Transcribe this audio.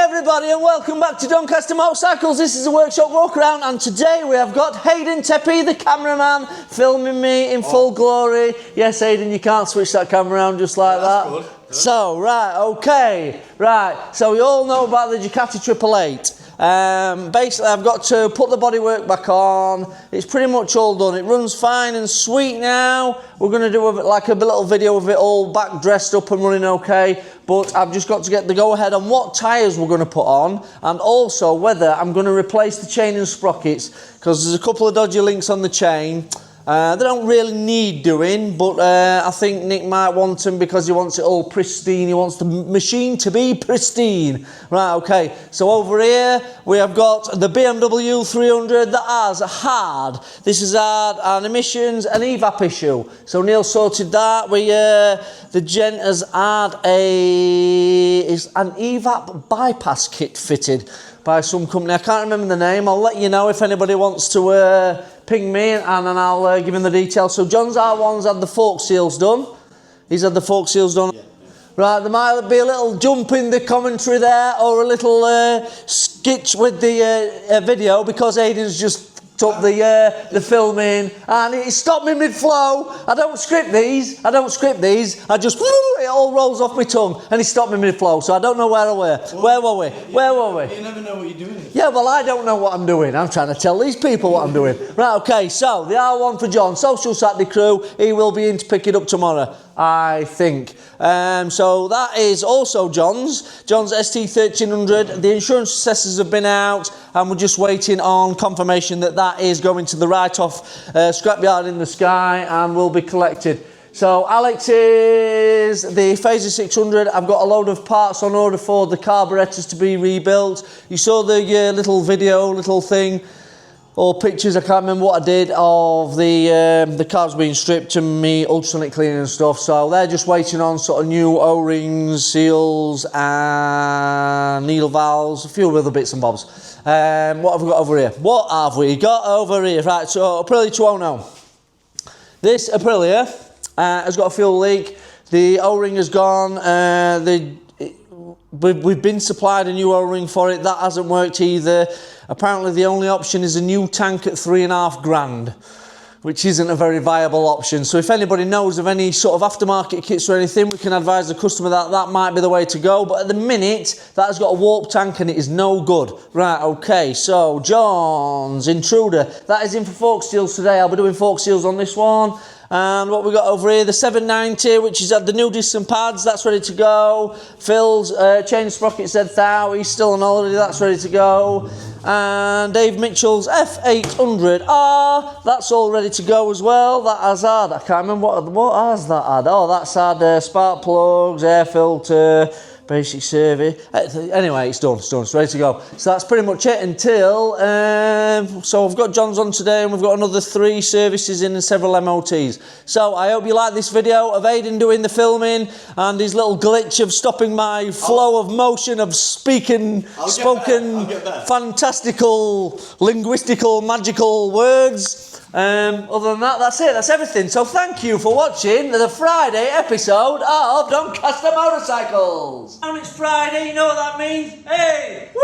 everybody and welcome back to Doncaster Motorcycles. This is a workshop walk around and today we have got Hayden Tepi, the cameraman, filming me in full glory. Yes, Hayden, you can't switch that camera around just like that. Good. So, right, okay, right. So we all know about the Ducati 888. Basically, I've got to put the bodywork back on. It's pretty much all done. It runs fine and sweet now. We're going to do like a little video of it all back dressed up and running okay. But I've just got to get the go-ahead on what tyres we're going to put on and also whether I'm going to replace the chain and sprockets because there's a couple of dodgy links on the chain. They don't really need doing, but I think Nick might want them because he wants it all pristine. He wants the machine to be pristine. Right, okay. So over here, we have got the BMW 300 that has hard. This is hard, an emissions, an evap issue. So Neil sorted that. The gent has had an evap bypass kit fitted by some company. I can't remember the name. I'll let you know if anybody wants to ping me and then I'll give him the details. So John's R1's had the fork seals done. He's had the fork seals done. Yeah. Right, there might be a little jump in the commentary there or a little sketch with the video because Aiden's just took the filming and it stopped me mid-flow. I don't script these. I just, it all rolls off my tongue and it stopped me mid-flow. So I don't know where I were. Where were we? You never know what you're doing. Yeah, well, I don't know what I'm doing. I'm trying to tell these people what I'm doing. Right, okay, so the R1 for John, Social Saturday crew. He will be in to pick it up tomorrow, I think. So that is also John's ST1300. The insurance assessors have been out and we're just waiting on confirmation that that is going to the write-off scrapyard in the sky and will be collected. So Alex's, the Phaser 600, I've got a load of parts on order for the carburetors to be rebuilt. You saw the little thing, or pictures, I can't remember what I did, of the cars being stripped and me ultrasonic cleaning and stuff. So they're just waiting on sort of new O-rings, seals and needle valves, a few other bits and bobs. What have we got over here? Right, so Aprilia 209. This Aprilia has got a fuel leak. The O-ring has gone. We've been supplied a new O-ring for it. That hasn't worked either. Apparently the only option is a new tank at £3,500, which isn't a very viable option. So if anybody knows of any sort of aftermarket kits or anything, we can advise the customer that that might be the way to go. But at the minute, that has got a warp tank and it is no good. Right, okay, so John's Intruder. That is in for fork seals today. I'll be doing fork seals on this one. And what we got over here, the 790, which is at the new discs and pads, that's ready to go. Phil's chain sprocket said thou, he's still on holiday, that's ready to go. And Dave Mitchell's F800R, that's all ready to go as well. That has had, I can't remember what has that had. Oh, that's had spark plugs, air filter, basic service. Anyway, it's done, it's ready to go. So that's pretty much it until, so we've got John's on today and we've got another 3 services in and several MOTs. So I hope you like this video of Hayden doing the filming and his little glitch of stopping my flow of motion of spoken, fantastical, linguistical, magical words. Other than that, that's it, that's everything. So thank you for watching the Friday episode of Doncaster Motorcycles. And it's Friday, you know what that means? Hey! Woo!